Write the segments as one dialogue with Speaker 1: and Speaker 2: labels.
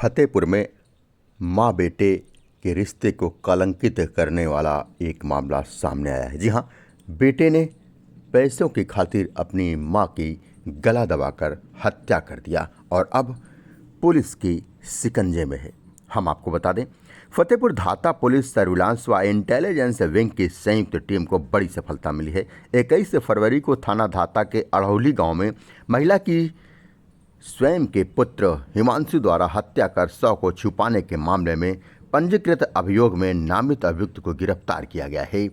Speaker 1: फतेहपुर में माँ बेटे के रिश्ते को कलंकित करने वाला एक मामला सामने आया है। जी हाँ, बेटे ने पैसों की खातिर अपनी माँ की गला दबाकर हत्या कर दिया और अब पुलिस की शिकंजे में है। हम आपको बता दें, फतेहपुर धाता पुलिस सर्विलांस व इंटेलिजेंस विंग की संयुक्त टीम को बड़ी सफलता मिली है। 21 फरवरी को थाना धाता के अड़हौली गांव में महिला की स्वयं के पुत्र हिमांशु द्वारा हत्या कर शव को छुपाने के मामले में पंजीकृत अभियोग में नामित अभियुक्त को गिरफ्तार किया गया है।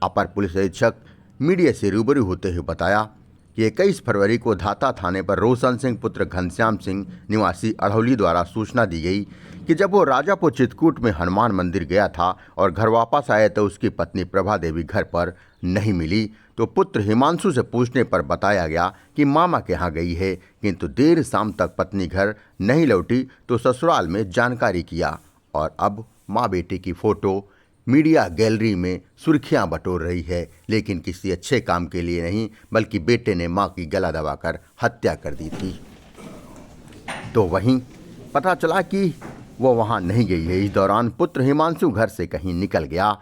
Speaker 1: अपर पुलिस अधीक्षक मीडिया से रूबरू होते हुए बताया कि 21 फरवरी को धाता थाने पर रोशन सिंह पुत्र घनश्याम सिंह निवासी अड़हौली द्वारा सूचना दी गई कि जब वो राजापुर चित्रकूट में हनुमान मंदिर गया था और घर वापस आए तो उसकी पत्नी प्रभा देवी घर पर नहीं मिली, तो पुत्र हिमांशु से पूछने पर बताया गया कि मामा के यहाँ गई है, किंतु देर शाम तक पत्नी घर नहीं लौटी तो ससुराल में जानकारी किया और अब माँ बेटे की फोटो मीडिया गैलरी में सुर्खियां बटोर रही है, लेकिन किसी अच्छे काम के लिए नहीं, बल्कि बेटे ने मां की गला दबाकर हत्या कर दी थी। तो वहीं पता चला कि वो वहां नहीं गई है। इस दौरान पुत्र हिमांशु घर से कहीं निकल गया।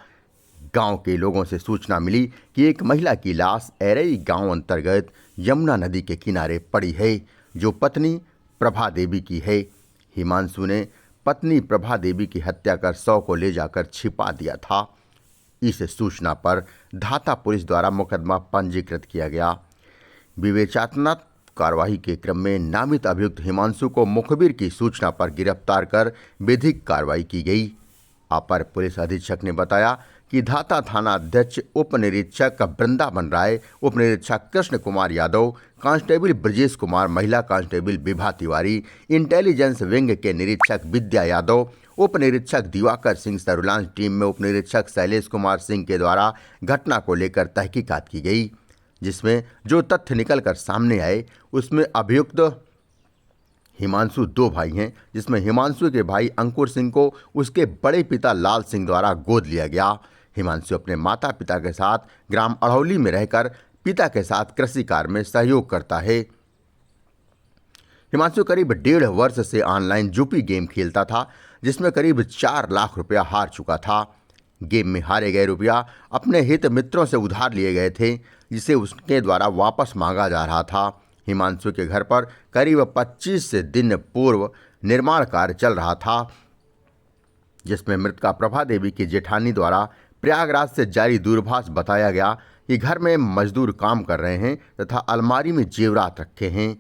Speaker 1: गांव के लोगों से सूचना मिली कि एक महिला की लाश एरई गांव अंतर्गत यमुना नदी के किनारे पड़ी है, जो पत्नी प्रभा देवी की है। हिमांशु ने पत्नी प्रभा देवी की हत्या कर शव को ले जाकर छिपा दिया था। इस सूचना पर धाता पुलिस द्वारा मुकदमा पंजीकृत किया गया। विवेचनात्मक कार्रवाई के क्रम में नामित अभियुक्त हिमांशु को मुखबिर की सूचना पर गिरफ्तार कर विधिक कार्रवाई की गई। अपर पुलिस अधीक्षक ने बताया कि धाता थाना अध्यक्ष उप निरीक्षक वृंदावन राय, उप निरीक्षक कृष्ण कुमार यादव, कांस्टेबल ब्रजेश कुमार, महिला constable Vibha Tiwari, intelligence wing के निरीक्षक विद्या यादव, उप निरीक्षक दिवाकर सिंह, सर्विलांस टीम में उप निरीक्षक शैलेश कुमार सिंह के द्वारा घटना को लेकर तहकीकात की गई, जिसमें जो तथ्य निकल कर सामने आए उसमें अभियुक्त हिमांशु दो भाई हैं, जिसमें हिमांशु के भाई अंकुर सिंह को उसके बड़े पिता लाल सिंह द्वारा गोद लिया गया। हिमांशु अपने माता पिता के साथ ग्राम अड़हौली में रहकर पिता के साथ कृषि कार्य में सहयोग करता है। हिमांशु करीब 1.5 वर्ष से ऑनलाइन जूपी गेम खेलता था, जिसमें करीब 4 लाख रुपया हार चुका था। गेम में हारे गए रुपया अपने हित मित्रों से उधार लिए गए थे, जिसे उसके द्वारा वापस मांगा जा रहा था। हिमांशु के घर पर करीब 25 दिन पूर्व निर्माण कार्य चल रहा था, जिसमें मृतका प्रभा देवी की जेठानी द्वारा प्रयागराज से जारी दूरभाष बताया गया कि घर में मजदूर काम कर रहे हैं तथा अलमारी में जेवरात रखे हैं।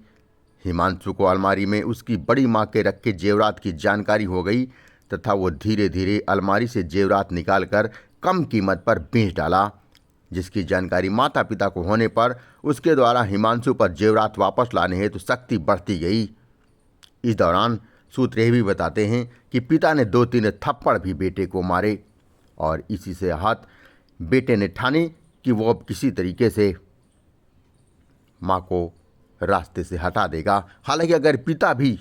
Speaker 1: हिमांशु को अलमारी में उसकी बड़ी मां के रखे जेवरात की जानकारी हो गई तथा वो धीरे धीरे अलमारी से जेवरात निकालकर कम कीमत पर बेच डाला, जिसकी जानकारी माता पिता को होने पर उसके द्वारा हिमांशु पर जेवरात वापस लाने हेतु सख्ती बढ़ती गई। इस दौरान सूत्र यह भी बताते हैं कि पिता ने 2-3 थप्पड़ भी बेटे को मारे और इसी से आहत बेटे ने ठानी कि वो अब किसी तरीके से माँ को रास्ते से हटा देगा। हालांकि अगर पिता भी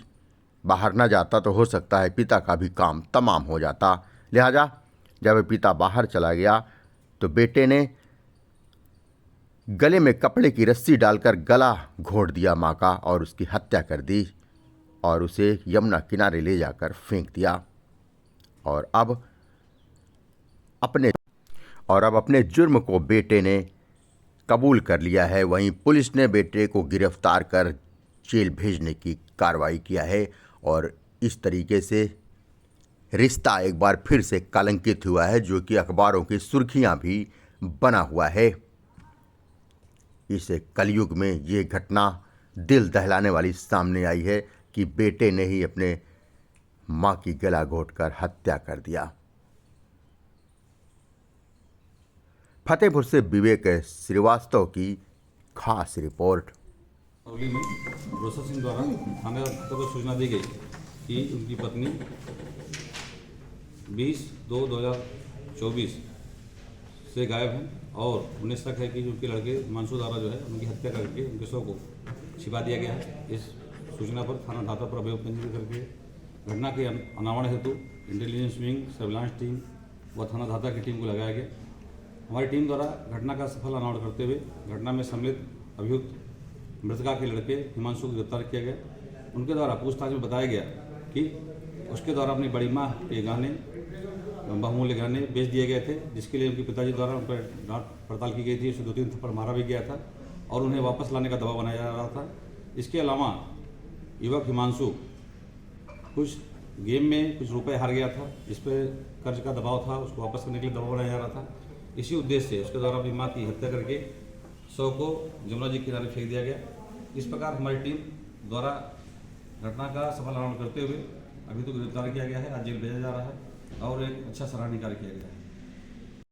Speaker 1: बाहर न जाता तो हो सकता है पिता का भी काम तमाम हो जाता। लिहाजा जब पिता बाहर चला गया तो बेटे ने गले में कपड़े की रस्सी डालकर गला घोंट दिया माँ का और उसकी हत्या कर दी और उसे यमुना किनारे ले जाकर फेंक दिया और अब अपने जुर्म को बेटे ने कबूल कर लिया है। वहीं पुलिस ने बेटे को गिरफ्तार कर जेल भेजने की कार्रवाई किया है और इस तरीके से रिश्ता एक बार फिर से कलंकित हुआ है, जो कि अखबारों की सुर्खियां भी बना हुआ है। इस कलयुग में ये घटना दिल दहलाने वाली सामने आई है कि बेटे ने ही अपने मां की गला घोंटकर हत्या कर दिया। फतेहपुर से विवेक श्रीवास्तव की खास रिपोर्ट।
Speaker 2: अड़हौली में रोशन सिंह द्वारा थाने को सूचना दी गई कि उनकी पत्नी 20/2/2024 से गायब हैं और उन्हें शक है कि उनके लड़के हिमांशु द्वारा जो है उनकी हत्या करके उनके शव को छिपा दिया गया है। इस सूचना पर थाना धाता पर अभियोग पंजीकृत करके घटना के अनावरण हेतु इंटेलिजेंस विंग, सर्विलांस टीम व थाना धाता की टीम को लगाया गया। हमारी टीम द्वारा घटना का सफल अनावरण करते हुए घटना में सम्मिलित अभियुक्त मृतका के लड़के हिमांशु को गिरफ्तार किया गया। उनके द्वारा पूछताछ में बताया गया कि उसके द्वारा अपनी बड़ी माँ के गहने, बहुमूल्य गहने बेच दिए गए थे, जिसके लिए उनके पिताजी द्वारा उन पर डांट पड़ताल की गई थी। उसे 2-3 थप्पड़ मारा भी गया था और उन्हें वापस लाने का दबाव बनाया जा रहा था। इसके अलावा युवक हिमांशु कुछ गेम में कुछ रुपए हार गया था, जिस पर कर्ज का दबाव था, उसको वापस करने के लिए दबाव बनाया जा रहा था। इसी उद्देश्य से उसके द्वारा अपनी माँ की हत्या करके शव को जमुना जी के किनारे फेंक दिया गया। इस प्रकार हमारी टीम द्वारा घटना का सफल हरण करते हुए अभी तो गिरफ्तार किया गया है, आज जेल भेजा जा रहा है और एक अच्छा सराहनीय कार्य किया गया है।